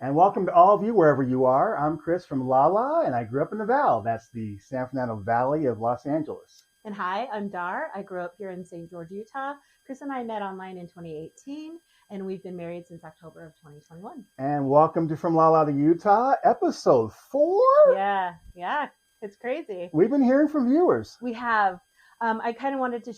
And welcome to all of you, wherever you are. I'm Chris from Lala, and I grew up in the Val. That's the San Fernando Valley of Los Angeles. And hi, I'm Dar. I grew up here in St. George, Utah. Chris and I met online in 2018, and we've been married since October of 2021. And welcome to From Lala to Utah, episode 4. Yeah, it's crazy. We've been hearing from viewers. We have. I kind of wanted to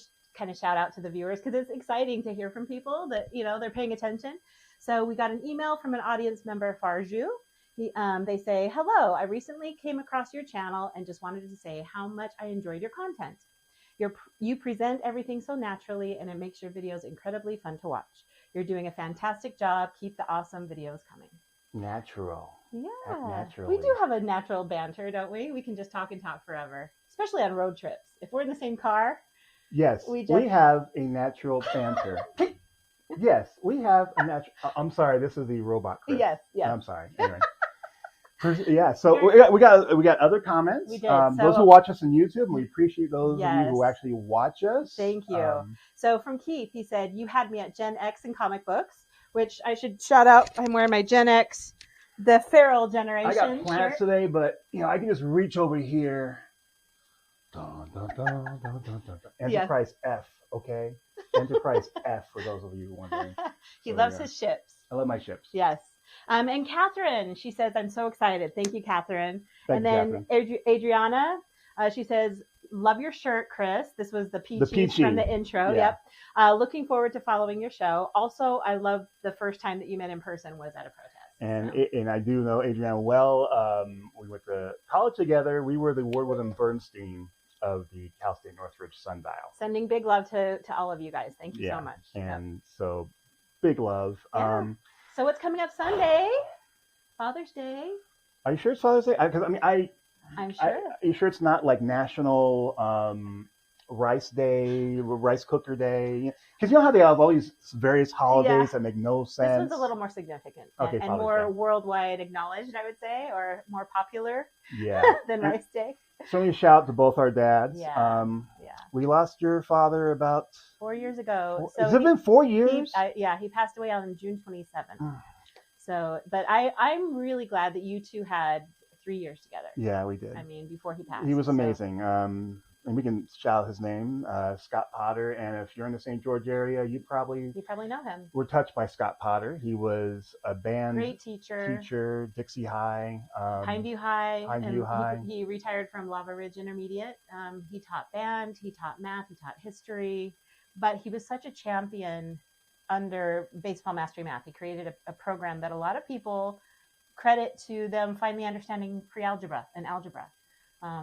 shout out to the viewers because it's exciting to hear from people that, they're paying attention. So we got an email from an audience member, Farju. They say, hello, I recently came across your channel and just wanted to say how much I enjoyed your content. You present everything so naturally, and it makes your videos incredibly fun to watch. You're doing a fantastic job. Keep the awesome videos coming. Natural. Yeah. Naturally. We do have a natural banter, don't we? We can just talk and talk forever, especially on road trips. If we're in the same car. Yes, we have a natural banter. Yes, we have a natural. I'm sorry, this is the robot Chris. Yes. I'm sorry. Anyway. Yeah, so we got other comments. We did. Those who watch us on YouTube, and we appreciate those of you who actually watch us. Thank you. So from Keith, he said, you had me at Gen X in comic books, which I should shout out. I'm wearing my Gen X, the feral generation I got plants shirt today, but I can just reach over here. Dun, dun, dun, dun, dun, dun, dun. Enterprise F, okay? Enterprise F, for those of you wondering. He loves his ships. I love my ships. Yes. And Catherine, she says, I'm so excited. Thank you, Catherine. Thank you, then Adriana, she says, love your shirt, Chris. This was the peachy from the intro. Yeah. Yep. Looking forward to following your show. Also, I love the first time that you met in person was at a protest. And I do know Adriana well. We went to college together. We were the Wardwood and Bernstein of the Cal State Northridge Sundial. Sending big love to all of you guys. Thank you so much. And so big love. Yeah. So what's coming up Sunday? Father's Day. Are you sure it's Father's Day? Because I'm sure. Are you sure it's not like National Rice Day, Rice Cooker Day? Because you know how they have all these various holidays that make no sense. This one's a little more significant and more worldwide acknowledged, I would say, or more popular than Rice Day. So many shout out to both our dads. Yeah. We lost your father about 4 years ago. Has it been 4 years? He passed away on June 27th. So, but I'm really glad that you two had 3 years together. Yeah, we did. I mean, before he passed. He was amazing. And we can shout out his name, Scott Potter. And if you're in the St. George area, you probably know him. We're touched by Scott Potter. He was a band great teacher, Dixie High, Pineview High. He retired from Lava Ridge Intermediate. He taught band, he taught math, he taught history, but he was such a champion under Baseball Mastery Math. He created a program that a lot of people credit to them finally understanding pre-algebra and algebra.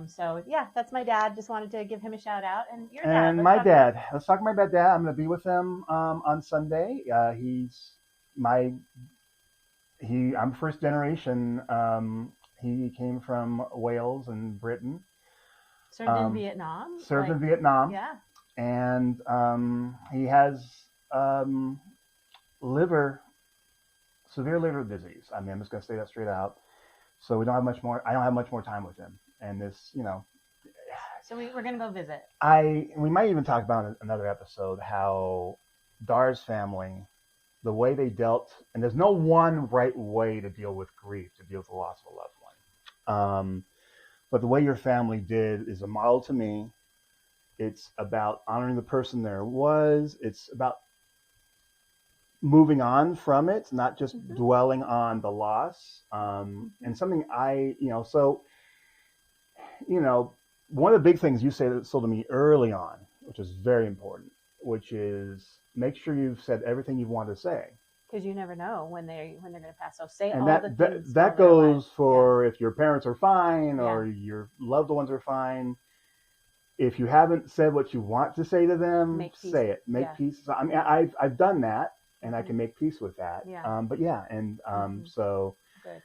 So that's my dad. Just wanted to give him a shout out. And your dad. And my dad. Let's talk about my dad. I'm going to be with him on Sunday. I'm first generation. He came from Wales and Britain. Served in Vietnam. In Vietnam. Yeah. And he has severe liver disease. I mean, I'm just going to say that straight out. So I don't have much more time with him. And this, So we're going to go visit. We might even talk about in another episode how Dar's family, the way they dealt, and there's no one right way to deal with grief, to deal with the loss of a loved one. But the way your family did is a model to me. It's about honoring the person there was. It's about moving on from it, not just dwelling on the loss. And something one of the big things you sold to me early on, which is very important, which is make sure you've said everything you want to say. Because you never know when they're going to pass. So say and all the things. That goes for if your parents are fine or your loved ones are fine. If you haven't said what you want to say to them, say it. Make peace. I mean, I've done that, and I can make peace with that. Yeah. So good.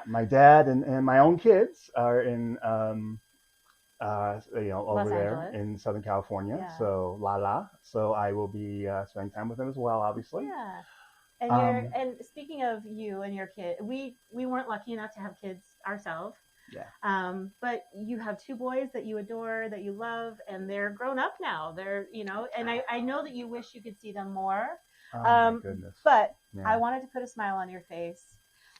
My dad and my own kids are in over there in Southern California. Yeah. So So I will be spending time with them as well, obviously. Yeah. And speaking of you and your kid, we weren't lucky enough to have kids ourselves. Yeah. But you have two boys that you adore, that you love, and they're grown up now. They're, and I know that you wish you could see them more. Oh, my goodness. But yeah. I wanted to put a smile on your face.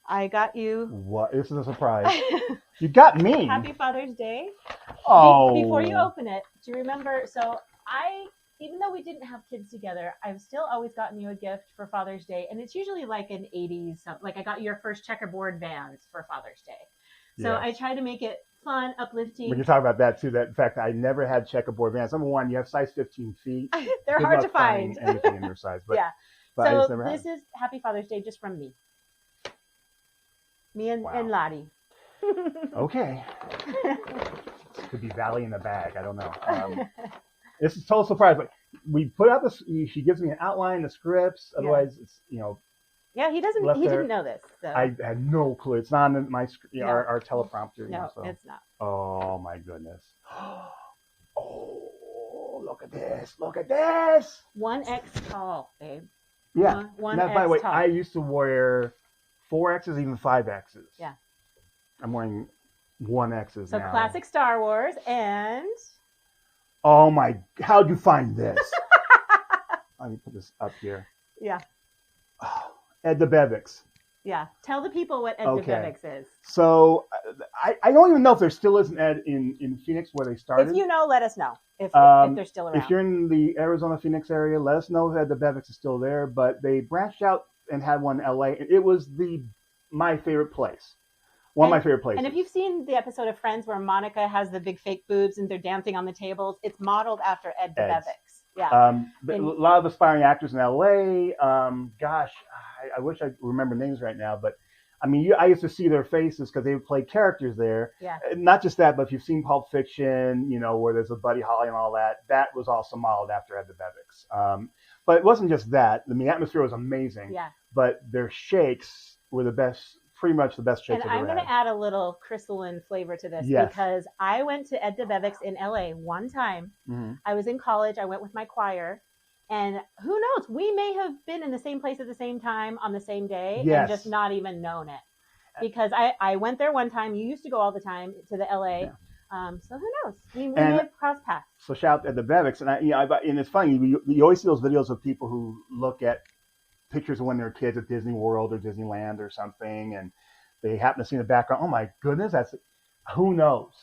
I got you. What? This is a surprise. You got me. Happy Father's Day. Oh. Before you open it, do you remember? So even though we didn't have kids together, I've still always gotten you a gift for Father's Day, and it's usually like an 80s. Like I got you your first checkerboard Vans for Father's Day. So I try to make it fun, uplifting. When you talk about that too, that in fact I never had checkerboard Vans. Number one, you have size 15 feet. They're hard to find. Anything in your size, but yeah. But so this is Happy Father's Day just from me. Me and Lottie. Okay. Could be Valley in the bag. I don't know. This is a total surprise. But we put out this. She gives me an outline, the scripts. Otherwise, it's Yeah, he doesn't. He didn't know this. So. I had no clue. It's not in my our teleprompter. No, it's not. Oh my goodness. Oh, look at this! Look at this! 1X tall, babe. Yeah. 1X now, by the way, tall. I used to wear 4Xs, even 5Xs. Yeah. I'm wearing 1Xs so now. So classic Star Wars and. Oh my! How'd you find this? Let me put this up here. Yeah. Oh, Ed DeBevics. Yeah. Tell the people what Ed DeBevics is. So I don't even know if there still is an Ed in Phoenix where they started. If you know, let us know if they're still around. If you're in the Arizona Phoenix area, let us know if Ed DeBevics is still there. But they branched out and had one in LA. It was my favorite place. One of my favorite places. And if you've seen the episode of Friends where Monica has the big fake boobs and they're dancing on the tables, it's modeled after Ed DeBevics. Yeah. A lot of aspiring actors in LA. Gosh, I wish I remember names right now, but I mean, I used to see their faces because they would play characters there. Yeah. Not just that, but if you've seen Pulp Fiction, where there's a Buddy Holly and all that, that was also modeled after Ed DeBevics. But it wasn't just that. I mean, the atmosphere was amazing. Yeah. But their shakes were the best. Pretty much the best shakes And I've I'm ever going to add a little crystalline flavor to this because I went to Ed DeBevics in LA one time. Mm-hmm. I was in college. I went with my choir. And who knows? We may have been in the same place at the same time on the same day and just not even known it. Because I went there one time. You used to go all the time to the LA. Yeah. So who knows? We may have crossed paths. So shout out to Ed DeBevics. And it's funny. You always see those videos of people who look at pictures of when they're kids at Disney World or Disneyland or something, and they happen to see in the background. Oh my goodness, who knows?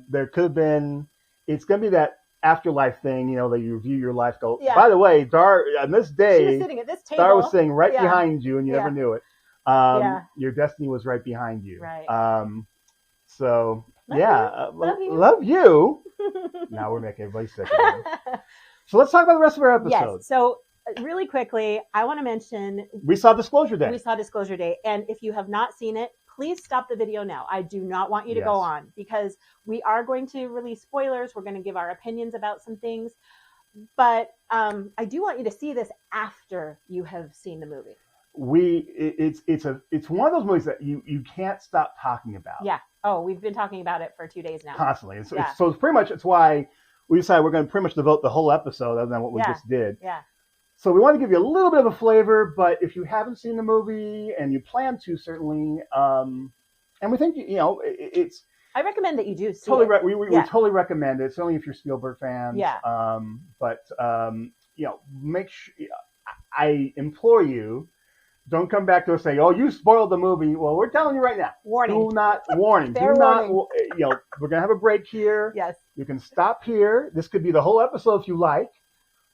There could have been. It's gonna be that afterlife thing, that you review your life. Go. Yeah. By the way, Dar on this day, she was sitting at this table. Dar was sitting right behind you, and you never knew it. Your destiny was right behind you. Right. So love you. Love you. Now we're making everybody sick. So let's talk about the rest of our episode. Yes. So. Really quickly, I want to mention... We saw Disclosure Day. We saw Disclosure Day. And if you have not seen it, please stop the video now. I do not want you to go on because we are going to release spoilers. We're going to give our opinions about some things. But I do want you to see this after you have seen the movie. It's one of those movies that you can't stop talking about. Yeah. Oh, we've been talking about it for 2 days now. Constantly. So it's pretty much, it's why we decided we're going to pretty much devote the whole episode other than what we just did. Yeah. So we want to give you a little bit of a flavor, but if you haven't seen the movie and you plan to, certainly, and we think it's. I recommend that you do see totally it. We totally recommend it. Certainly if you're Spielberg fans. Yeah. But make sure. I implore you, don't come back to us saying, "Oh, you spoiled the movie." Well, we're telling you right now. Warning. Do not warning. Fair do not. warning. We're gonna have a break here. Yes. You can stop here. This could be the whole episode if you like.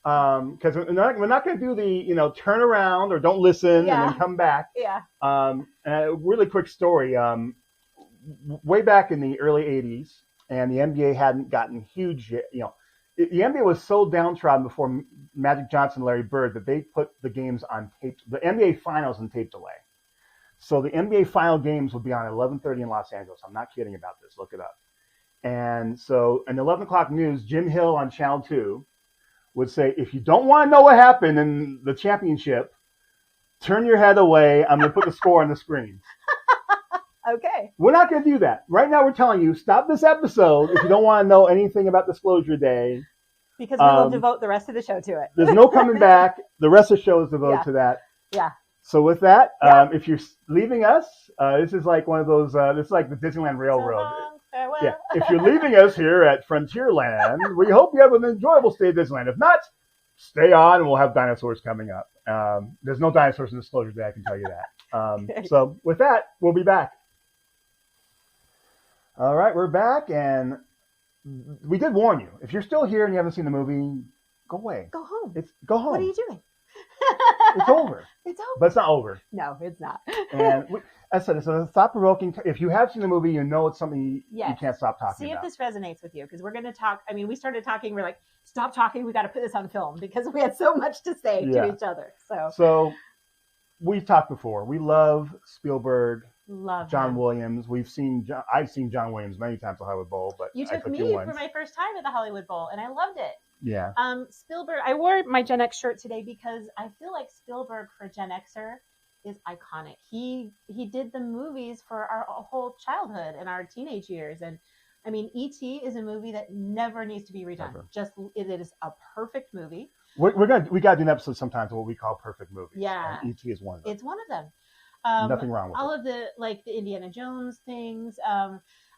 Because we're not going to do the turn around or don't listen and then come back. Yeah. And a really quick story. Way back in the early '80s, and the NBA hadn't gotten huge. The NBA was so downtrodden before Magic Johnson, and Larry Bird that they put the games on tape. The NBA Finals on tape delay. So the NBA final games would be on 11:30 in Los Angeles. I'm not kidding about this. Look it up. And so, in 11 o'clock news, Jim Hill on Channel 2. Would say, if you don't want to know what happened in the championship, turn your head away. I'm going to put the score on the screen. Okay. We're not going to do that. Right now, we're telling you, stop this episode if you don't want to know anything about Disclosure Day. Because we will devote the rest of the show to it. There's no coming back. The rest of the show is devoted to that. Yeah. So with that, if you're leaving us, this is like one of those, this is like the Disneyland Railroad. Farewell. Yeah. If you're leaving us here at Frontierland, we hope you have an enjoyable stay at Disneyland. If not, stay on and we'll have dinosaurs coming up. There's no dinosaurs in Disclosure Day, I can tell you that. So with that, we'll be back. All right, we're back, and we did warn you. If you're still here and you haven't seen the movie, go away. Go home. Go home. What are you doing? It's over. It's over. But it's not over. No, it's not. And I said it's a thought-provoking. If you have seen the movie, you know it's something you can't stop talking about. See if this resonates with you, because we're going to talk. I mean, we started talking. We're like, stop talking. We got to put this on film because we had so much to say to each other. So we've talked before. We love Spielberg. Love John Williams. I've seen John Williams many times at the Hollywood Bowl, but you took me for my first time at the Hollywood Bowl, and I loved it. Yeah. Spielberg. I wore my Gen X shirt today because I feel like Spielberg for Gen Xer is iconic. He did the movies for our whole childhood and our teenage years, and I mean, E.T. is a movie that never needs to be redone. Never. It is a perfect movie. We gotta do an episode sometimes of what we call perfect movies. Yeah. And E.T. is one of them. It's one of them. Nothing wrong with all of the Indiana Jones things.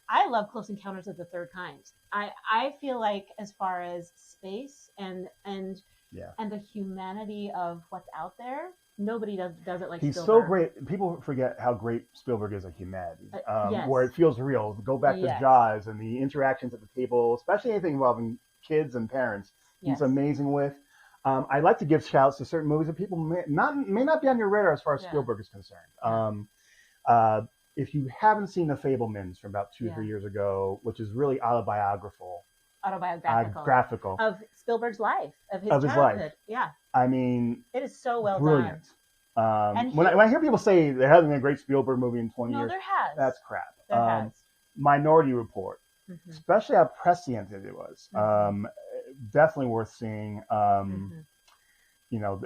I love Close Encounters of the Third Kind. I feel like as far as space and the humanity of what's out there, nobody does it like He's Spielberg. So great. People forget how great Spielberg is at humanity, yes. where it feels real. Go back to Jaws and the interactions at the table, especially anything involving kids and parents. He's amazing with. I'd like to give shouts to certain movies that people may not be on your radar as far as Spielberg is concerned. If you haven't seen The Fabelmans from about 2 or 3 years ago, which is really autobiographical of Spielberg's life, of his childhood. Life. Yeah. I mean, it is so well brilliant. done. And when I hear people say there hasn't been a great Spielberg movie in 20 years, there has. That's crap. There has. Minority Report, especially how prescient it was. Definitely worth seeing. You know,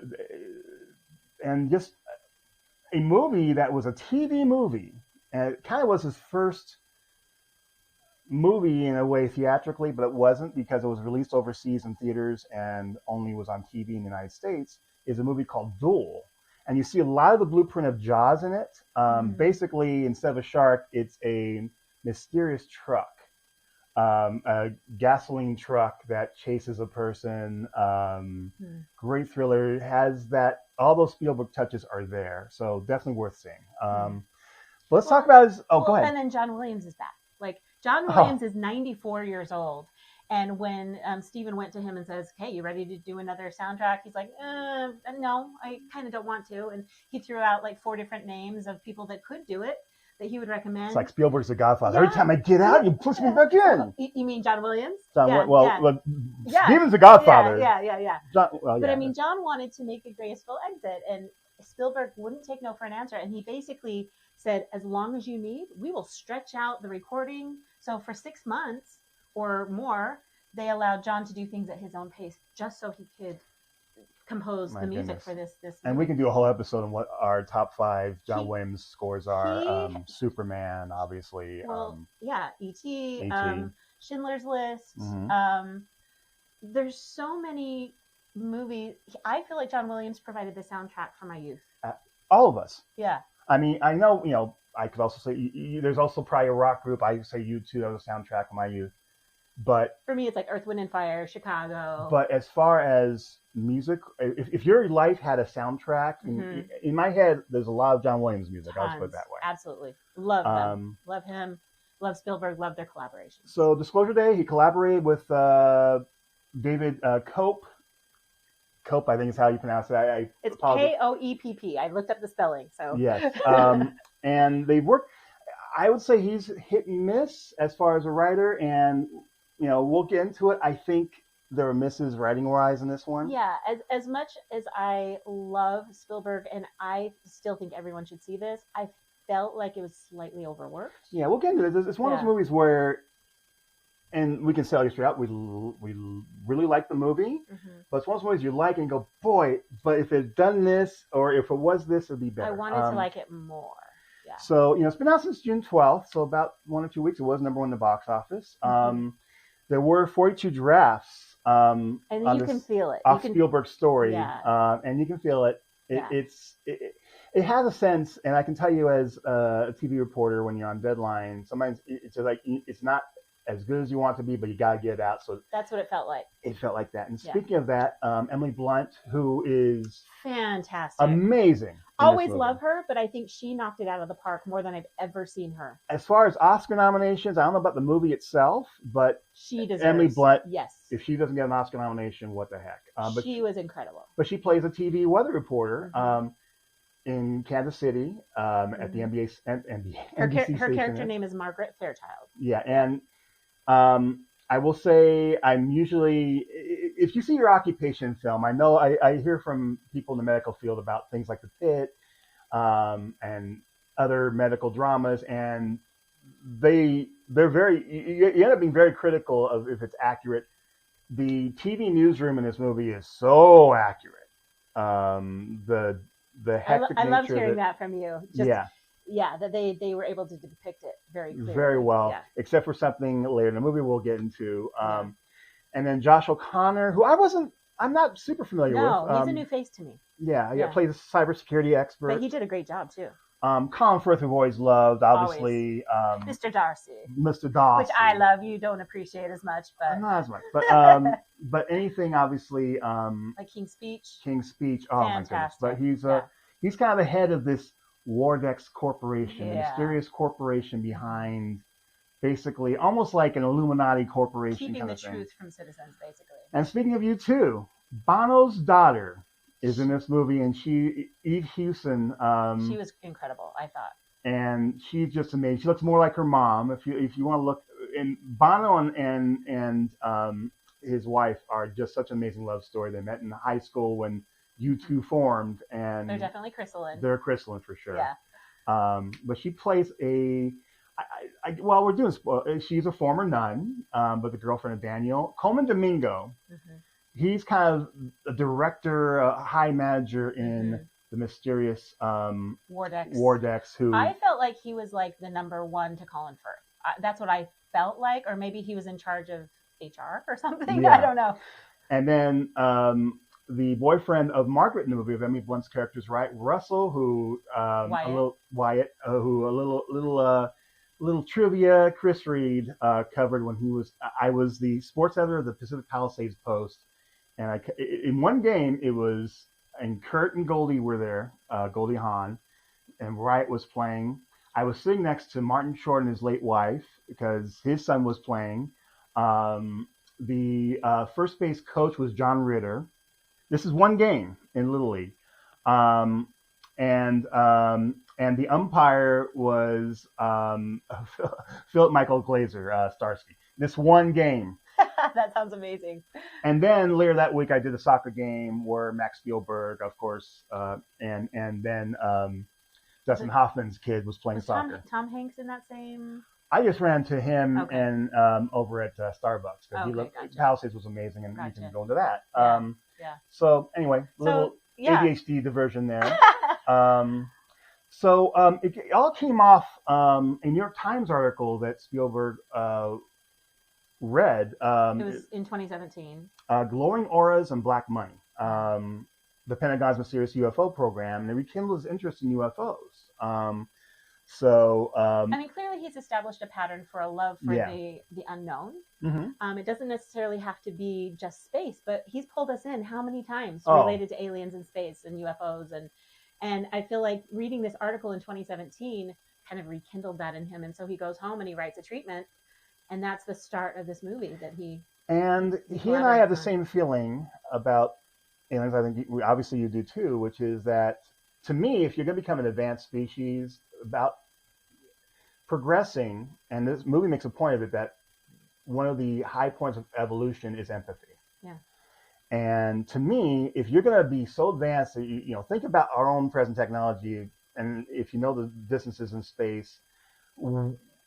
and just a movie that was a TV movie, and it kind of was his first movie in a way theatrically, but it wasn't because it was released overseas in theaters and only was on TV in the United States, is a movie called Duel. And you see a lot of the blueprint of Jaws in it. Basically, instead of a shark, it's a mysterious truck, a gasoline truck that chases a person. Great thriller. It has that, all those Spielberg touches are there. So definitely worth seeing. Let's talk about his, go ahead. And then John Williams is back. Like, John Williams is 94 years old. And when Steven went to him and says, "Hey, you ready to do another soundtrack?" He's like, "No, I kind of don't want to." And he threw out like 4 different names of people that could do it that he would recommend. It's like Spielberg's The Godfather. Every time I get out, you push me back in. You mean John Williams? Steven's The Godfather. Yeah. But I mean, John wanted to make a graceful exit, and Spielberg wouldn't take no for an answer. And he basically said, "As long as you need, we will stretch out the recording." So for 6 months or more, they allowed John to do things at his own pace, just so he could compose the music for this. And we can do a whole episode on what our top 5 John Williams scores are. Superman, obviously. E.T. Schindler's List. There's so many movies. I feel like John Williams provided the soundtrack for my youth. All of us. Yeah. I mean, I know, I could also say there's also probably a rock group. I say U2 as a soundtrack of my youth. But for me, it's like Earth, Wind, and Fire, Chicago. But as far as music, if your life had a soundtrack, in my head, there's a lot of John Williams music. I'll just put it that way. Absolutely. Love them. Love him. Love Spielberg. Love their collaboration. So Disclosure Day, he collaborated with David Koepp. Koepp, I think is how you pronounce it. It's Koepp. I looked up the spelling. So yes. And they've worked. I would say he's hit and miss as far as a writer, and we'll get into it. I think there are misses writing-wise in this one. Yeah, as much as I love Spielberg, and I still think everyone should see this, I felt like it was slightly overworked. Yeah, we'll get into it. It's one of those movies where, and we can say it straight out, we really like the movie, but it's one of those movies you like and go, boy, but if it had done this, or if it was this, it'd be better. I wanted to like it more. Yeah. So, it's been out since June 12th, so about 1 or 2 weeks. It was #1 in the box office. There were 42 drafts. And you can feel it. Off Spielberg's story. Yeah. And you can feel it. It has a sense, and I can tell you as a TV reporter, when you're on deadline, sometimes it's just like, it's not as good as you want it to be, but you got to get it out. So that's what it felt like. It felt like that. And speaking of that, Emily Blunt, who is fantastic, amazing. Always love her, but I think she knocked it out of the park more than I've ever seen her. As far as Oscar nominations, I don't know about the movie itself, but she deserves. Emily Blunt, yes. If she doesn't get an Oscar nomination, what the heck? But she was incredible. But she plays a TV weather reporter in Kansas City at the NBC Her station. character name is Margaret Fairchild. Yeah, and I will say I'm usually, if you see your occupation film, I know I hear from people in the medical field about things like The Pit and other medical dramas, and they're very, you end up being very critical of if it's accurate. The TV newsroom in this movie is so accurate. The hectic I loved nature hearing that from you. Yeah, that they were able to depict it very clearly. Very well, except for something later in the movie we'll get into. And then Josh O'Connor, who I'm not super familiar with. No, he's a new face to me. Yeah, plays a cybersecurity expert. But he did a great job too. Colin Firth, we've always loved, obviously. Mr. Darcy. Mr. Darcy. Which I love. You don't appreciate as much, but not as much. But but anything, obviously. Like King's Speech. King's Speech. Oh fantastic. My goodness! But he's kind of the head of this Wardex Corporation, the mysterious corporation behind, basically, almost like an Illuminati corporation. Keeping kind the of thing. truth from citizens, basically. And speaking of U2, Bono's daughter is in this movie, and Eve Hewson. She was incredible, I thought. And she's just amazing. She looks more like her mom. If you want to look, and Bono and his wife are just such an amazing love story. They met in high school when U2 formed, and they're definitely crystalline. They're crystalline for sure. Yeah. But she plays well, we're doing. She's a former nun, but the girlfriend of Daniel Coleman Domingo. Mm-hmm. He's kind of a director, a high manager in the mysterious Wardex. Who I felt like he was like the number one to Colin Firth. That's what I felt like, or maybe he was in charge of HR or something. I don't know. And then the boyfriend of Margaret in the movie of Emily Blunt's character is Russell, who Wyatt, who a little trivia Chris Reed covered when I was the sports editor of the Pacific Palisades Post, and in one game it was, and Kurt and Goldie were there, Goldie Hawn, and Wyatt was playing. I was sitting next to Martin Short and his late wife because his son was playing. The first base coach was John Ritter. This is one game in Little League. And the umpire was Philip Michael Glazer, Starsky. This one game. That sounds amazing. And then later that week, I did a soccer game where Max Spielberg, of course, and then Dustin Hoffman's kid was playing soccer. Tom Hanks in that same? I just ran to him and over at Starbucks because Palisades was amazing, and you can go into that. So anyway, little ADHD diversion there. It all came off a New York Times article that Spielberg read. It was in 2017. Glowing Auras and Black Money. The Pentagon's mysterious UFO program, and it rekindled his interest in UFOs. I mean, clearly he's established a pattern for a love for the unknown. Mm-hmm. It doesn't necessarily have to be just space, but he's pulled us in how many times related to aliens in space and UFOs, and I feel like reading this article in 2017 kind of rekindled that in him, and so he goes home and he writes a treatment, and that's the start of this movie that he. And he and I have the same feeling about aliens. I think obviously you do too, which is that to me, if you're going to become an advanced species, about progressing, and this movie makes a point of it, that one of the high points of evolution is empathy. Yeah. And to me, if you're going to be so advanced that you think about our own present technology, and if you know the distances in space,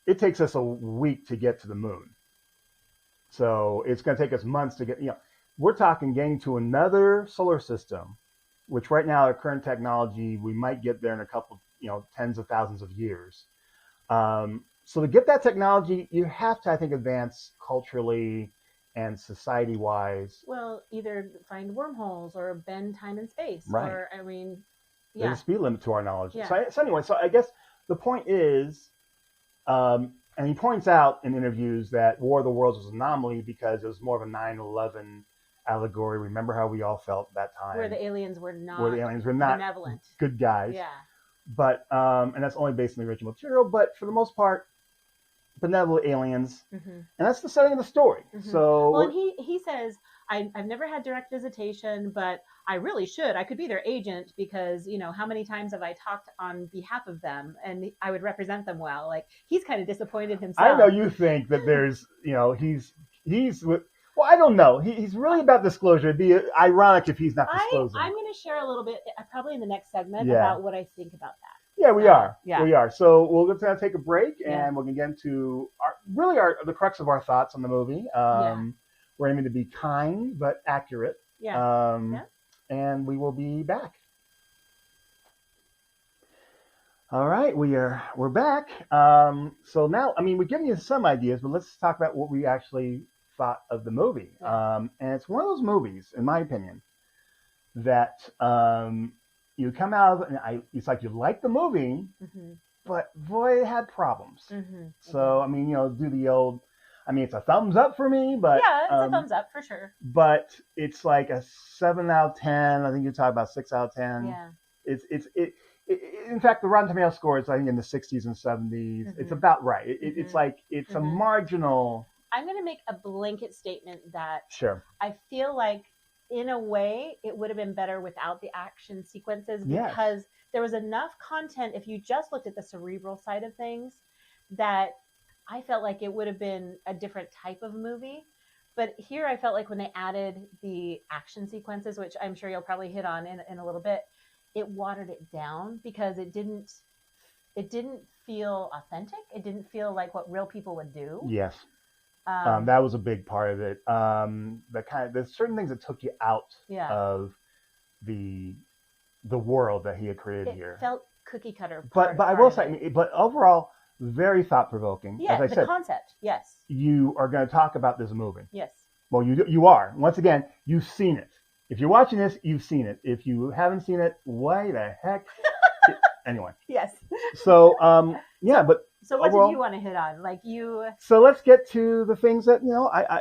it takes us a week to get to the moon. So it's going to take us months to get, we're talking getting to another solar system, which right now, our current technology, we might get there in a couple, tens of thousands of years. So to get that technology, you have to, I think, advance culturally and society-wise. Well, either find wormholes or bend time and space. Right. Or, I mean, there's a speed limit to our knowledge. Yeah. So anyway, I guess the point is, And he points out in interviews that War of the Worlds was an anomaly because it was more of a 9/11 allegory. Remember how we all felt at that time, where the aliens were not benevolent, good guys. Yeah. But and that's only based on the original material. But for the most part, benevolent aliens, and that's the setting of the story. So, well, and he says, I've never had direct visitation, but I really should. I could be their agent because, you know, how many times have I talked on behalf of them and I would represent them well. Like, he's kind of disappointed himself. I know you think that there's, you know, he's with, well, I don't know. He's really about disclosure. It'd be ironic if he's not disclosing. I'm going to share a little bit, probably in the next segment, about what I think about that. Yeah, we are. Yeah. We are. So we're going to take a break, and we're going to get into the crux of our thoughts on the movie. We're aiming to be kind but accurate. And we will be back. All right, we're back. So now, I mean, we've given you some ideas, but let's talk about what we actually thought of the movie. And it's one of those movies, in my opinion, that you come out of and it's like you like the movie, but boy, it had problems. So I mean, you know, do the old. I mean, it's a thumbs up for me, but yeah, it's a thumbs up for sure. But it's like a 7 out of 10. I think you're talking about 6 out of 10. Yeah. It's in fact, the Rotten Tomatoes score is I think in the 60s and 70s. It's about right. It's like it's a marginal. I'm going to make a blanket statement that I feel like in a way it would have been better without the action sequences because there was enough content if you just looked at the cerebral side of things that I felt like it would have been a different type of movie. But here I felt like when they added the action sequences, which I'm sure you'll probably hit on in a little bit, it watered it down because it didn't feel authentic. It didn't feel like what real people would do. Yes. That was a big part of it. There's certain things that took you out of the world that he had created here. It felt cookie cutter. But I will say, but overall, very thought provoking. Yeah, as I said, concept. Yes. You are going to talk about this movie. Yes. Well, you are. Once again, you've seen it. If you're watching this, you've seen it. If you haven't seen it, why the heck? Anyway. Yes. So, but. So what did you want to hit on? So let's get to the things that, you know, I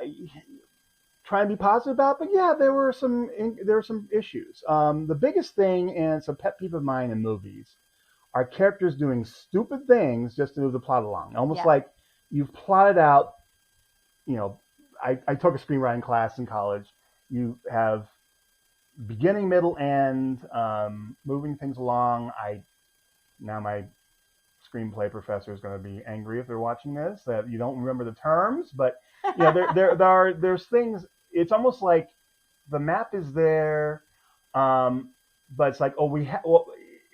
try and be positive about, but yeah, there were some issues. The biggest thing, and it's a pet peeve of mine in movies, are characters doing stupid things just to move the plot along. Almost like you've plotted out, you know, I took a screenwriting class in college. You have beginning, middle, end, moving things along. Now my screenplay professor is going to be angry if they're watching this that you don't remember the terms, but you know, there's things. It's almost like the map is there, but it's like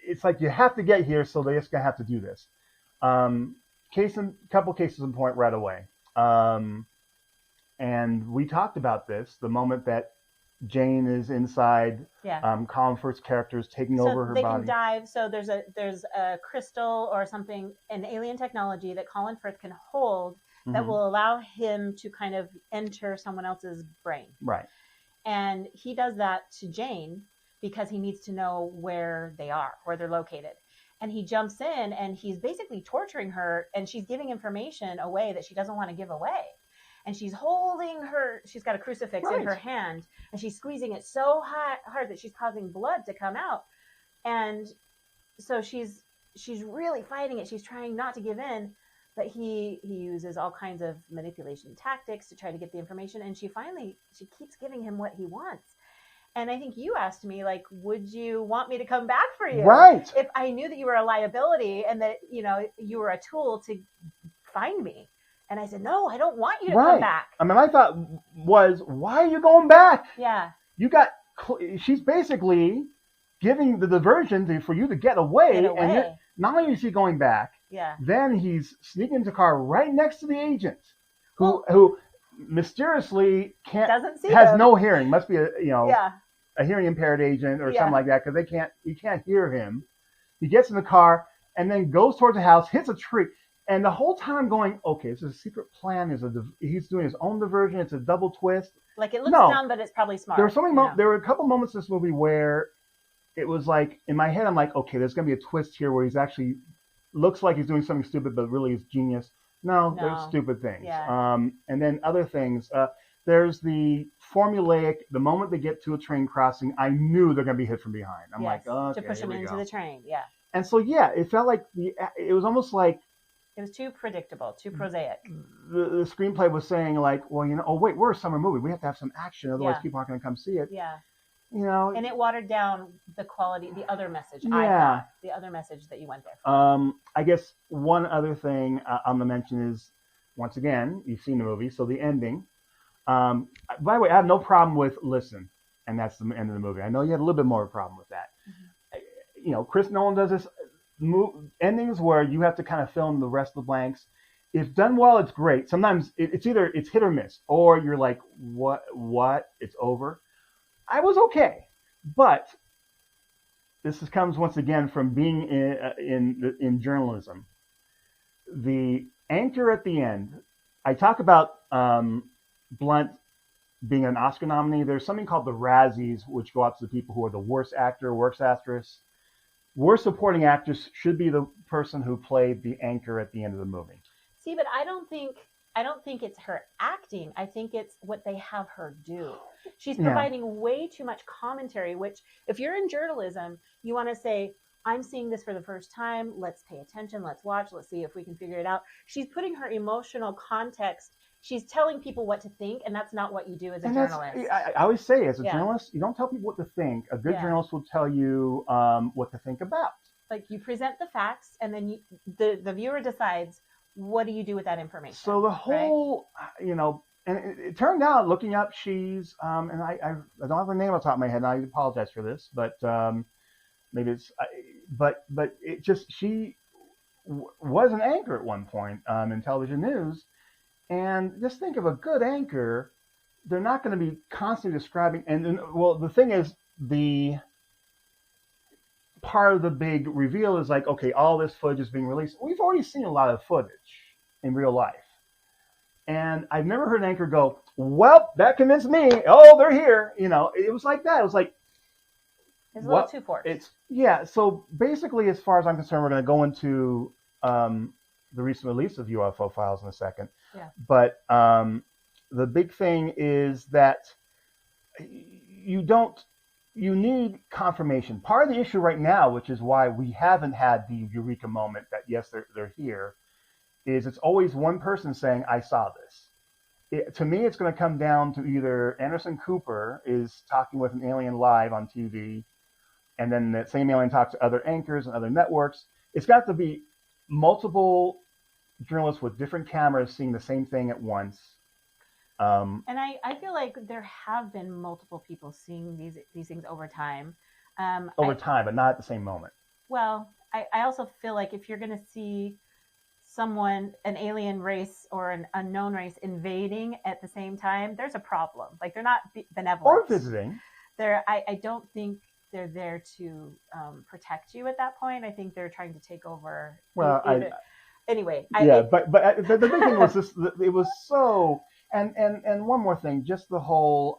it's like you have to get here, so they're just gonna have to do this. Couple cases in point right away, and we talked about this the moment that Jane is inside. Colin Firth's character is taking over her body. So they can dive. So there's a crystal or something, an alien technology that Colin Firth can hold that will allow him to kind of enter someone else's brain. Right. And he does that to Jane because he needs to know where they are, where they're located. And he jumps in and he's basically torturing her, and she's giving information away that she doesn't want to give away. And she's holding she's got a crucifix in her hand, and she's squeezing it so hard that she's causing blood to come out. And so she's really fighting it. She's trying not to give in, but he uses all kinds of manipulation tactics to try to get the information. And she keeps giving him what he wants. And I think you asked me, like, would you want me to come back for you? Right. If I knew that you were a liability and that, you know, you were a tool to find me. And I said, no, I don't want you to come back. I mean, my thought was, why are you going back? Yeah. She's basically giving the diversion for you to get away. And not only is he going back, then he's sneaking into the car right next to the agent who mysteriously has no hearing. Must be a hearing impaired agent or something like that, because you can't hear him. He gets in the car and then goes towards the house, hits a tree. And the whole time I'm going, okay, this is a secret plan. He's doing his own diversion. It's a double twist. Like, it looks dumb, but it's probably smart. There were a couple moments in this movie where it was like, in my head, I'm like, okay, there's going to be a twist here where he's actually looks like he's doing something stupid, but really is genius. No, No. there's stupid things. Yeah. And then other things. There's the formulaic. The moment they get to a train crossing, I knew they're going to be hit from behind. I'm like, Yes, okay, to push here them we into go. the train. Yeah. And so yeah, it felt like it was almost like It was too predictable, too prosaic. the screenplay was saying like, well, oh wait, we're a summer movie. We have to have some action, otherwise Yeah. people aren't going to come see it. Yeah. And it watered down the quality, the other message. Yeah. I thought, the other message that you went there for. I guess one other thing I'm gonna mention is, once again, you've seen the movie, so the ending. By the way, I have no problem with listen, and that's the end of the movie. I know you had a little bit more of a problem with that. Mm-hmm. Chris Nolan does this endings where you have to kind of fill in the rest of the blanks. If done well, it's great. Sometimes it's either it's hit or miss, or you're like, what? It's over. I was okay, but this comes once again from being in journalism. The anchor at the end. I talk about Blunt being an Oscar nominee. There's something called the Razzies, which go out to the people who are the worst actor, worst actress. Worst supporting actress should be the person who played the anchor at the end of the movie. See, but I don't think it's her acting. I think it's what they have her do. She's providing way too much commentary, which if you're in journalism, you want to say, I'm seeing this for the first time. Let's pay attention. Let's watch. Let's see if we can figure it out. She's putting her emotional context. She's telling people what to think, and that's not what you do as a journalist. I always say, as a journalist, you don't tell people what to think. A good journalist will tell you what to think about. Like, you present the facts, and then the viewer decides, what do you do with that information? So the whole, and it turned out, looking up, she's, and I don't have her name on top of my head, and I apologize for this, but maybe it's, but it just, she was an anchor at one point in television news. And just think of a good anchor, they're not going to be constantly describing. And well, the thing is, the part of the big reveal is like, okay, all this footage is being released. We've already seen a lot of footage in real life. And I've never heard an anchor go, well, that convinced me. Oh, they're here. It was like that. It was like, it's a little too forced. So basically, as far as I'm concerned, we're going to go into the recent release of UFO Files in a second. Yeah. But the big thing is that you need confirmation. Part of the issue right now, which is why we haven't had the eureka moment that, yes, they're here, is it's always one person saying, I saw this. To me, it's going to come down to either Anderson Cooper is talking with an alien live on TV, and then that same alien talks to other anchors and other networks. It's got to be multiple journalists with different cameras seeing the same thing at once. And I feel like there have been multiple people seeing these things over time. But not at the same moment. Well, I also feel like if you're going to see someone, an alien race or an unknown race invading at the same time, there's a problem. Like, they're not benevolent. Or visiting. I don't think they're there to protect you at that point. I think they're trying to take over. Well, anyway. But the big thing was this. It was so. And one more thing, just the whole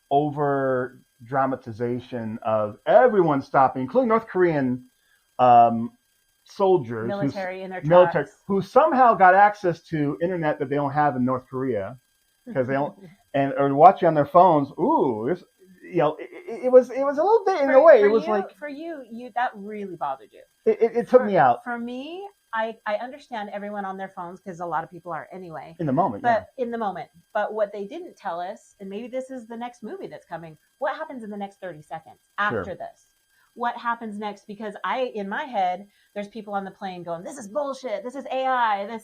over dramatization of everyone stopping, including North Korean soldiers, military in their trucks, who somehow got access to internet that they don't have in North Korea because they don't, and are watching on their phones. Ooh, this. It was a little bit in a way. It was like for you that really bothered you. It took me out. For me, I understand everyone on their phones because a lot of people are anyway. In the moment, in the moment. But what they didn't tell us, and maybe this is the next movie that's coming, what happens in the next 30 seconds after this? What happens next? Because in my head, there's people on the plane going, this is bullshit, this is AI,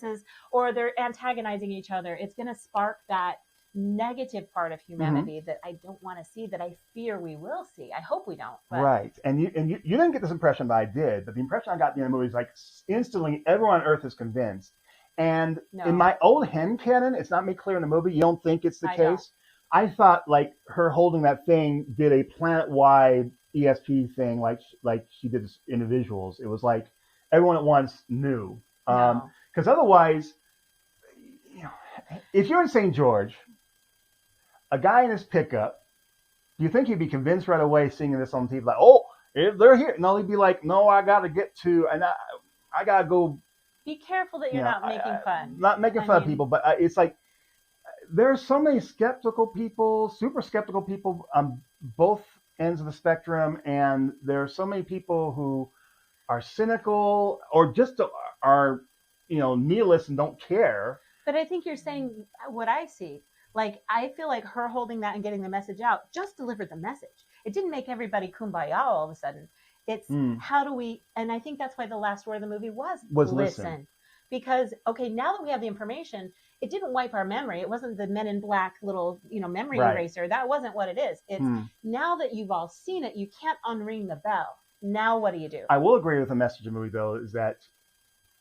or they're antagonizing each other. It's going to spark that negative part of humanity that I don't want to see, that I fear we will see. I hope we don't. But. Right. And you didn't get this impression, but I did. But the impression I got at the end of the movie is like instantly everyone on Earth is convinced. And in my old headcanon, it's not made clear in the movie. You don't think it's the case. I thought like her holding that thing did a planet-wide ESP thing like she did individuals. It was like everyone at once knew. Because otherwise, if you're in St. George, a guy in his pickup, do you think he'd be convinced right away seeing this on TV? Like, oh, they're here. No, he'd be like, no, I got to get to, and I got to go be careful that you're not making fun. Not making fun of people, but it's like there's so many skeptical people, super skeptical people on both ends of the spectrum, and there are so many people who are cynical or just are, nihilists and don't care. But I think you're saying what I see. Like, I feel like her holding that and getting the message out just delivered the message. It didn't make everybody kumbaya all of a sudden. It's how do we, and I think that's why the last word of the movie was listen. Because, okay, now that we have the information, it didn't wipe our memory. It wasn't the Men in Black little, memory eraser. That wasn't what it is. It's now that you've all seen it, you can't unring the bell. Now what do you do? I will agree with the message of the movie, though, is that,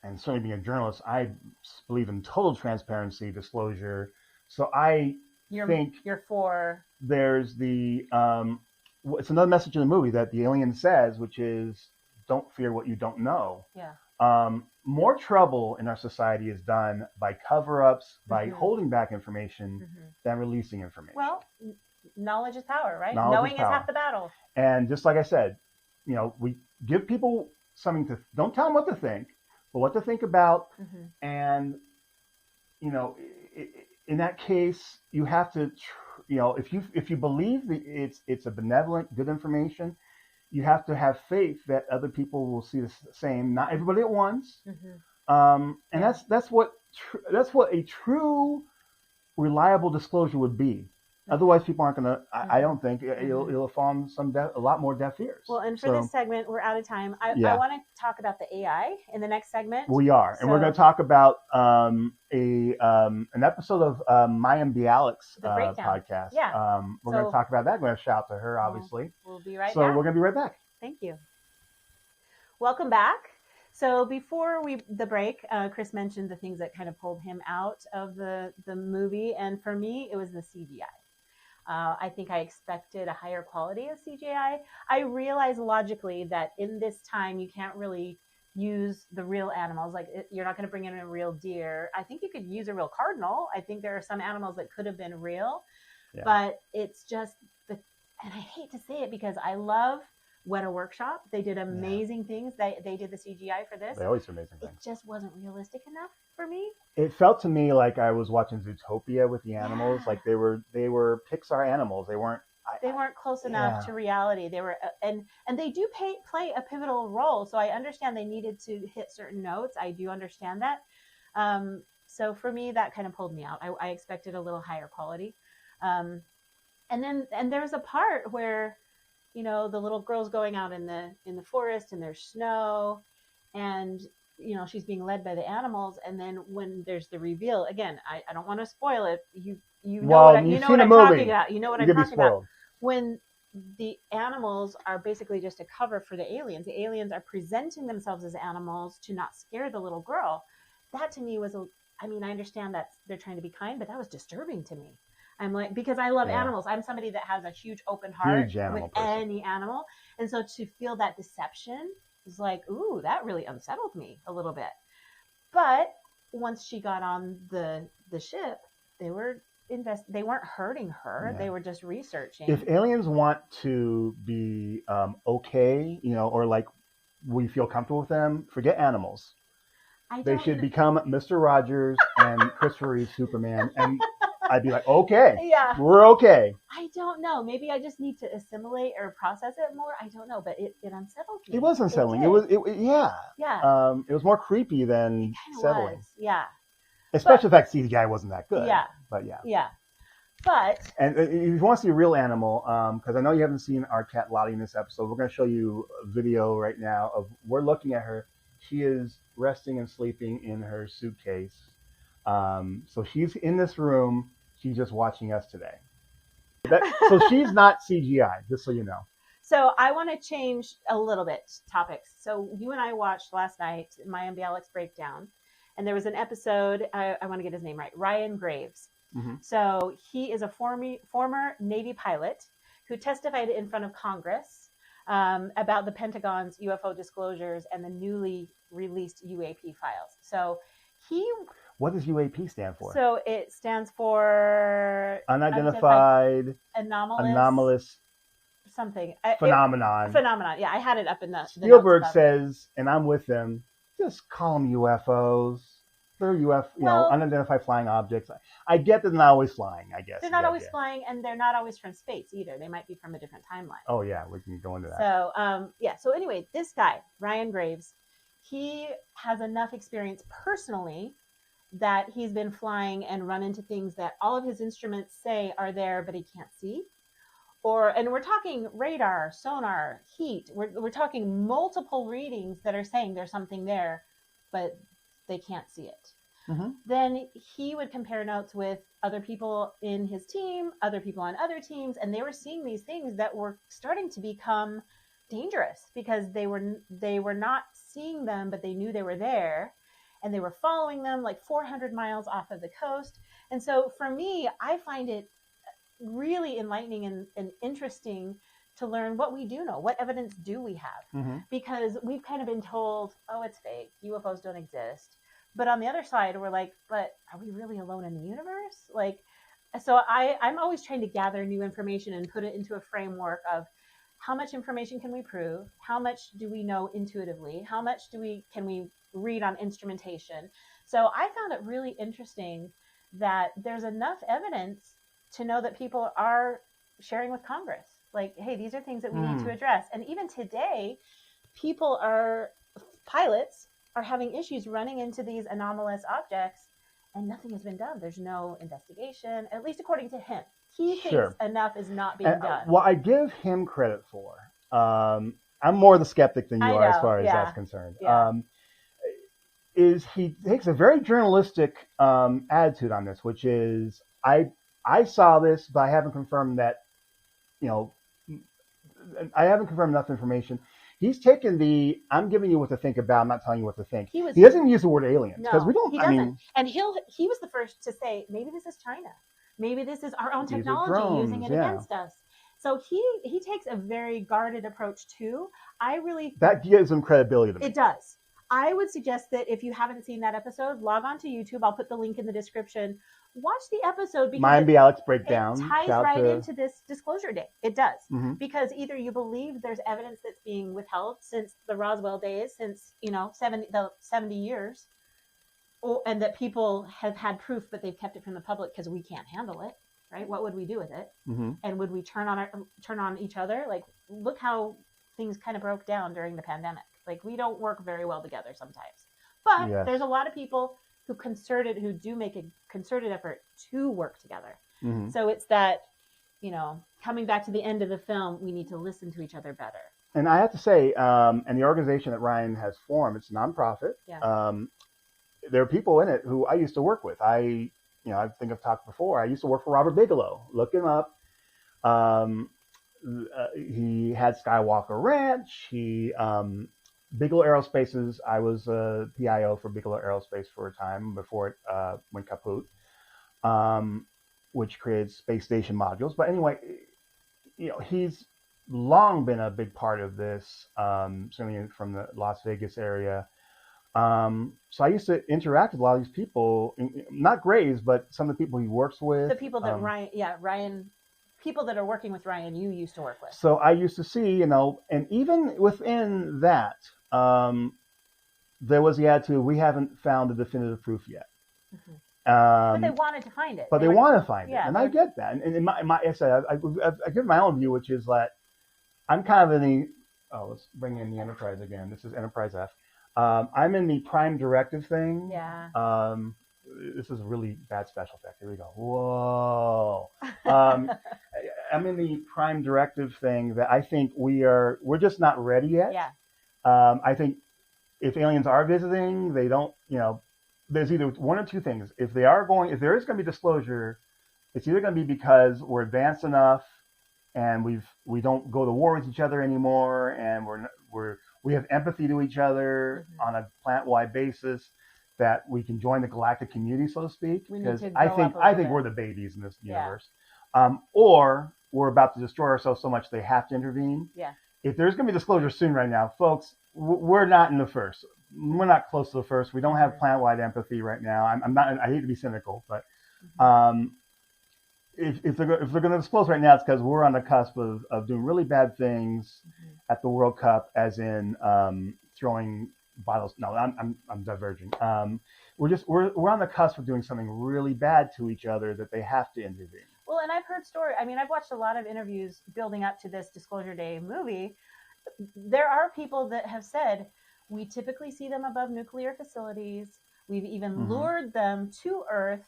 and certainly being a journalist, I believe in total transparency, disclosure. So I think you're for. There's the it's another message in the movie that the alien says, which is don't fear what you don't know. Yeah. More trouble in our society is done by cover-ups, by holding back information, than releasing information. Well, knowledge is power, right? Knowing is half the battle. And just like I said, we give people something to. Don't tell them what to think, but what to think about. And in that case, you have to, if you believe that it's a benevolent, good information, you have to have faith that other people will see the same. Not everybody at once, and that's what a true, reliable disclosure would be. Otherwise, people aren't going to. I don't think it'll fall on a lot more deaf ears. Well, and for this segment, we're out of time. I want to talk about the AI in the next segment. We are, and we're going to talk about an episode of Mayim Bialik's podcast. Yeah, we're going to talk about that. I'm going to shout out to her, obviously. We'll be right back. So we're going to be right back. Thank you. Welcome back. So before the break, Chris mentioned the things that kind of pulled him out of the movie, and for me, it was the CGI. I think I expected a higher quality of CGI. I realize logically that in this time, you can't really use the real animals. Like you're not going to bring in a real deer. I think you could use a real cardinal. I think there are some animals that could have been real, but it's just and I hate to say it because I love Weta Workshop. They did amazing things. They did the CGI for this. They always do amazing things. It just wasn't realistic enough for me. It felt to me like I was watching Zootopia with the animals. Like they were Pixar animals. They weren't close enough to reality. They were and they do play a pivotal role. So I understand they needed to hit certain notes. I do understand that. So for me, that kind of pulled me out. I expected a little higher quality. And there's a part where the little girl's going out in the forest and there's snow and, she's being led by the animals. And then when there's the reveal, again, I don't want to spoil it. You know what I'm talking about. You know what I'm talking about. When the animals are basically just a cover for the aliens are presenting themselves as animals to not scare the little girl. That to me was, I understand that they're trying to be kind, but that was disturbing to me. I'm like, because I love animals. I'm somebody that has a huge open heart with any animal. And so to feel that deception is like, ooh, that really unsettled me a little bit. But once she got on the ship, they weren't hurting her. Yeah. They were just researching. If aliens want to be okay, or like we feel comfortable with them, forget animals. They should become Mr. Rogers and Christopher Reeve Superman, and I'd be like, okay, we're okay. I don't know. Maybe I just need to assimilate or process it more. I don't know, but it unsettled me. It was unsettling. It was more creepy than settling. Yeah. Especially the fact CGI wasn't that good. Yeah. But yeah. Yeah. But and if you want to see a real animal, because I know you haven't seen our cat Lottie in this episode, we're going to show you a video right now of we're looking at her. She is resting and sleeping in her suitcase. So she's in this room. She's just watching us today. So she's not CGI, just so you know. So I want to change a little bit topics. So you and I watched last night Mayim Bialik's breakdown, and there was an episode. I want to get his name right. Ryan Graves. Mm-hmm. So he is a former Navy pilot who testified in front of Congress about the Pentagon's UFO disclosures and the newly released UAP files. So what does UAP stand for? So it stands for unidentified anomalous something phenomenon. Phenomenon. Yeah, I had it up in the Spielberg says, and I'm with them. just call them UFOs. They're Well, unidentified flying objects. I get that they're not always flying, I guess. They're not always flying, and they're not always from space either. They might be from a different timeline. Oh, yeah, we can go into that. So, So anyway, this guy, Ryan Graves, he has enough experience personally that he's been flying and run into things that all of his instruments say are there, but he can't see. And we're talking radar, sonar, heat. We're talking multiple readings that are saying there's something there, but they can't see it. Mm-hmm. Then he would compare notes with other people in his team, other people on other teams, and they were seeing these things that were starting to become dangerous because they were not seeing them, but they knew they were there, and they were following them like 400 miles off of the coast. And so for me, I find it really enlightening and interesting to learn what we do know. What evidence do we have? Mm-hmm. Because we've kind of been told, oh, it's fake. UFOs don't exist. But on the other side, we're like, but are we really alone in the universe? Like, so I'm always trying to gather new information and put it into a framework of how much information can we prove? How much do we know intuitively? How much can we read on instrumentation? So I found it really interesting that there's enough evidence to know that people are sharing with Congress. Like, hey, these are things that we need to address. And even today, pilots are having issues running into these anomalous objects, and nothing has been done. There's no investigation, at least according to him. He thinks enough is not being done. Well, I give him credit for. I'm more the skeptic than you are as far as that's concerned. Yeah. Is he takes a very journalistic attitude on this, which is I saw this, but I haven't confirmed that. I haven't confirmed enough information. He's taken I'm giving you what to think about. I'm not telling you what to think. He doesn't even use the word aliens because we don't. He doesn't. And he was the first to say maybe this is China. Maybe this is our own technology drones, using it against us. So he takes a very guarded approach too. That gives him credibility to me. It does. I would suggest that if you haven't seen that episode, log on to YouTube. I'll put the link in the description. Watch the episode because Mayim Bialik's breakdown. It ties right into this disclosure day. It does. Mm-hmm. Because either you believe there's evidence that's being withheld since the Roswell days, since 70 years, and that people have had proof, but they've kept it from the public because we can't handle it, right? What would we do with it? Mm-hmm. And would we turn on each other? Like, look how things kind of broke down during the pandemic. Like, we don't work very well together sometimes. But there's a lot of people who do make a concerted effort to work together. Mm-hmm. So it's that, coming back to the end of the film, we need to listen to each other better. And I have to say, and the organization that Ryan has formed, it's a nonprofit. Yeah. There are people in it who I used to work with. I think I've talked before. I used to work for Robert Bigelow. Look him up. He had Skywalker Ranch. Bigelow Aerospace I was a PIO for Bigelow Aerospace for a time before it went kaput, which created space station modules. But anyway, he's long been a big part of this, certainly from the Las Vegas area. So I used to interact with a lot of these people, not Graves, but some of the people he works with. The people that Ryan, people that are working with Ryan, you used to work with. So I used to see, and even within that, there was the attitude, we haven't found the definitive proof yet. Mm-hmm. But they wanted to find it. But they want to find it, and I get that. And in I give my own view, which is that I'm kind of in the, let's bring in the Enterprise again. This is Enterprise F. I'm in the Prime Directive thing. Yeah. This is a really bad special effect. Here we go. Whoa. I'm in the Prime Directive thing that I think we're just not ready yet. Yeah. I think if aliens are visiting, they don't, there's either one or two things. If there is going to be disclosure, it's either going to be because we're advanced enough and we don't go to war with each other anymore, and we have empathy to each other on a plant-wide basis, that we can join the galactic community, so to speak. Because I think we're the babies in this universe. Or we're about to destroy ourselves so much they have to intervene. Yeah. If there's going to be disclosure soon right now, folks, we're not in the first. We're not close to the first. We don't have plant-wide empathy right now. I'm not. I hate to be cynical, but if they're going to disclose right now, it's because we're on the cusp of doing really bad things at the World Cup, as in throwing bottles. No, I'm diverging. We're on the cusp of doing something really bad to each other that they have to intervene. Well, and I've heard stories. I mean, I've watched a lot of interviews building up to this Disclosure Day movie. There are people that have said we typically see them above nuclear facilities. We've even lured them to Earth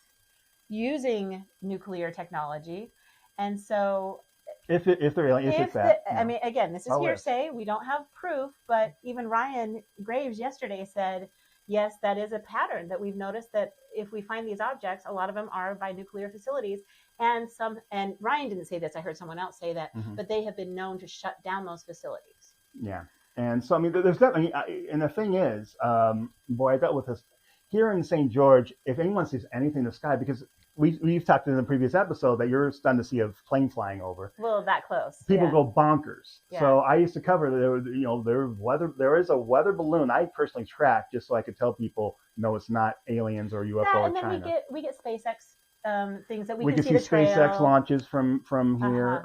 using nuclear technology, and so if they're alien, if it's that. I mean, again, this is hearsay. We don't have proof, but even Ryan Graves yesterday said, yes, that is a pattern that we've noticed, that if we find these objects, a lot of them are by nuclear facilities. And Ryan didn't say this, I heard someone else say that, but they have been known to shut down those facilities. Yeah. And so, I mean, there's definitely, and the thing is, I dealt with this here in St. George. If anyone sees anything in the sky, because we've talked in the previous episode that you're stunned to see a plane flying over. Well, that close. People go bonkers. Yeah. So I used to cover there is a weather balloon I personally track just so I could tell people, no, it's not aliens or UFO and or then China. we get SpaceX things that we can see the SpaceX trail. launches from here.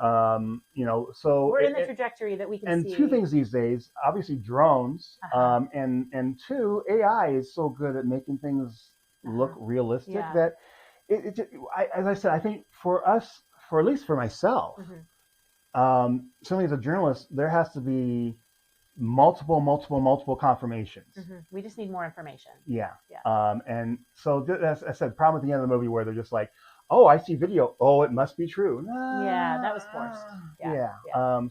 So we're in the trajectory that we can see. And two things these days, obviously drones, and two, AI is so good at making things look realistic that as I said, I think for us, at least for myself, certainly as a journalist, there has to be multiple confirmations. We just need more information. Yeah. And so as I said, problem at the end of the movie where they're just like, oh, I see video. Oh, it must be true. Yeah, that was forced.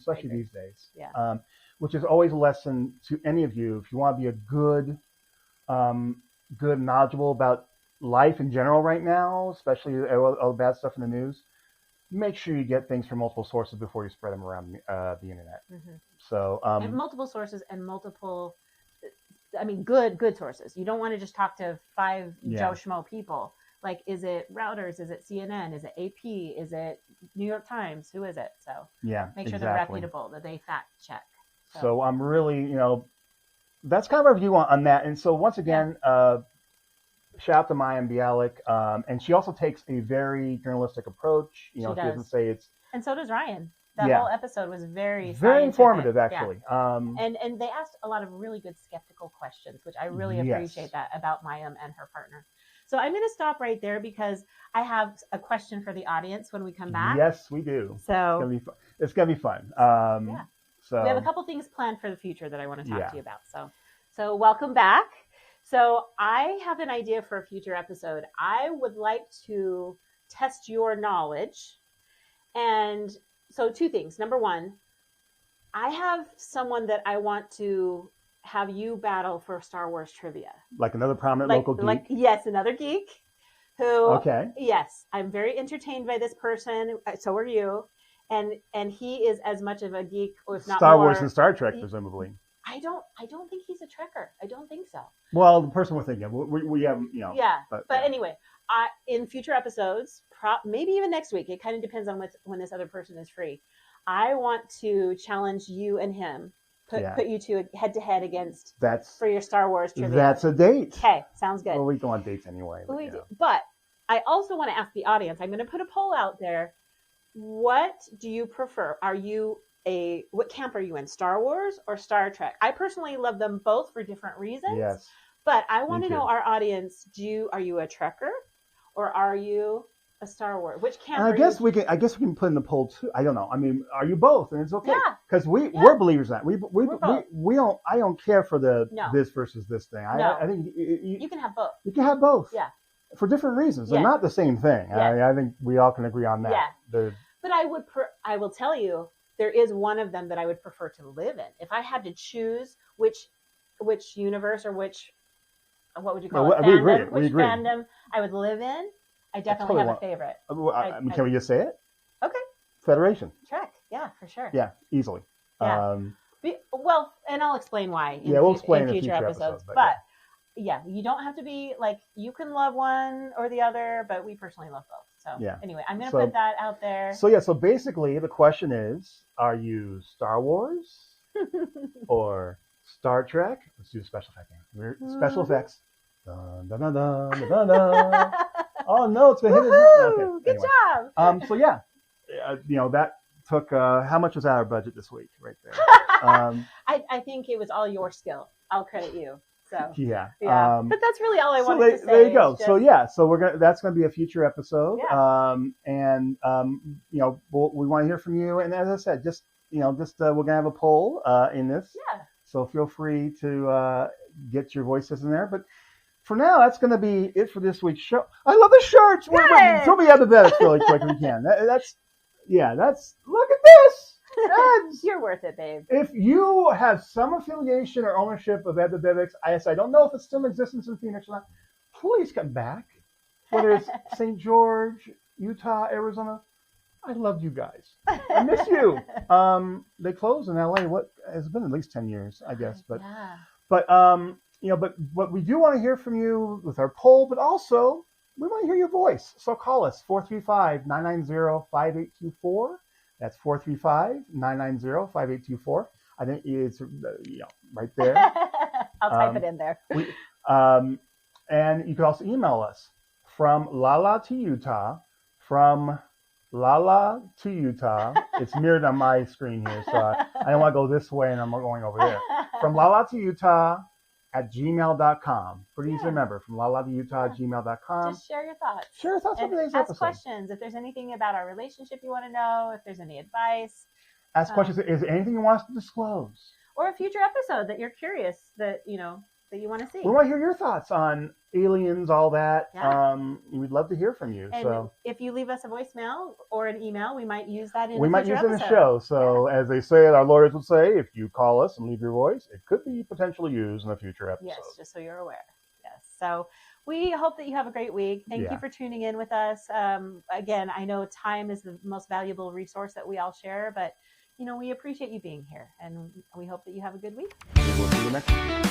Especially these days. Yeah. Which is always a lesson to any of you. If you want to be a good, knowledgeable about life in general right now, especially all the bad stuff in the news, make sure you get things from multiple sources before you spread them around the internet. So and multiple sources and multiple, good sources. You don't want to just talk to 5 Joe Schmo people. Like, is it Reuters? Is it CNN? Is it AP? Is it New York Times? Who is it? So make sure they're reputable, that they fact check. So I'm really, that's kind of our view on that. And so once again, shout out to Mayim Bialik. And she also takes a very journalistic approach. She doesn't say it's... And so does Ryan. That whole episode was very informative, actually. And they asked a lot of really good skeptical questions, which I really appreciate that about Mayim and her partner. So I'm going to stop right there because I have a question for the audience when we come back. Yes, we do. So it's going to be fun. So we have a couple things planned for the future that I want to talk to you about. So welcome back. So I have an idea for a future episode. I would like to test your knowledge. And so 2 things. Number 1, I have someone that I want to have you battle for Star Wars trivia. Like another prominent local geek? Yes, another geek who, okay. Yes, I'm very entertained by this person. So are you. And he is as much of a geek, or if not Star more. Wars and Star Trek, presumably. I don't think he's a trekker. I don't think so. Well, the person we're thinking of, we have, Yeah, but anyway, in future episodes, maybe even next week, it kind of depends on when this other person is free. I want to challenge you and him. Put you two head to head against for your Star Wars trivia. That's a date. Okay, sounds good. Well, we go on dates anyway. But I also want to ask the audience. I'm going to put a poll out there. What do you prefer? What camp are you in? Star Wars or Star Trek? I personally love them both for different reasons. Yes. But I want to know, our audience, are you a Trekker or are you a Star Wars? Which camp are you? I guess we can put in the poll too. I don't know. I mean, are you both? And it's okay. Yeah. Because we're believers in that. We don't, I don't care for this versus this thing. I think you can have both. You can have both. Yeah. For different reasons. They're not the same thing. I think we all can agree on that. Yeah. But I will tell you, there is one of them that I would prefer to live in. If I had to choose which universe or what would you call it? Fandom, which fandom I would live in, I definitely have a favorite. Can we just say it? Okay. Federation. Trek. Yeah, for sure. Yeah, easily. Yeah. And I'll explain why we'll explain in future episodes. But you don't have to be you can love one or the other, but we personally love both. So anyway, I'm going to put that out there. So basically the question is, are you Star Wars or Star Trek? Let's do special effects. Special effects. Dun, dun, dun, dun, dun, dun. Oh no, it's been hidden. Okay, good job. So that took how much was our budget this week right there? I think it was all your skill. I'll credit you So Yeah. But that's really all I wanted to say. There you go. Just, so that's going to be a future episode. Yeah. We want to hear from you. And as I said, we're going to have a poll in this. Yeah. So feel free to get your voices in there. But for now, that's going to be it for this week's show. I love the shirts. Wait, show me Epidemics really quick if we can. Look at this. You're worth it, babe. If you have some affiliation or ownership of Epidemics, I don't know if it's still in existence in Phoenix or not, please come back. Whether it's St. George, Utah, Arizona, I love you guys. I miss you. They closed in LA. What has been at least 10 years, I guess. But we do want to hear from you with our poll, but also we want to hear your voice. So call us 435-990-5824. That's 435-990-5824. I think it's right there. I'll type it in there. And you can also email us from Lala to Utah, from Lala to Utah. It's mirrored on my screen here, so I don't want to go this way and I'm going over there. From Lala to Utah @gmail.com. Pretty easy to remember. From Lala to Utah @gmail.com. Just share your thoughts. Share your thoughts on today's episode. Ask questions. If there's anything about our relationship you want to know, if there's any advice. Ask questions. Is there anything you want us to disclose? Or a future episode that you're curious that you want to see. We want to hear your thoughts on aliens, all that. Yeah. We'd love to hear from you. And if you leave us a voicemail or an email, we might use that in we a might future use it in the episode. show. So as they say, our lawyers would say, if you call us and leave your voice, it could be potentially used in a future episode. Yes, just so you're aware. Yes. So we hope that you have a great week. Thank you for tuning in with us. Again, I know time is the most valuable resource that we all share, but we appreciate you being here, and we hope that you have a good week. We'll see you next week.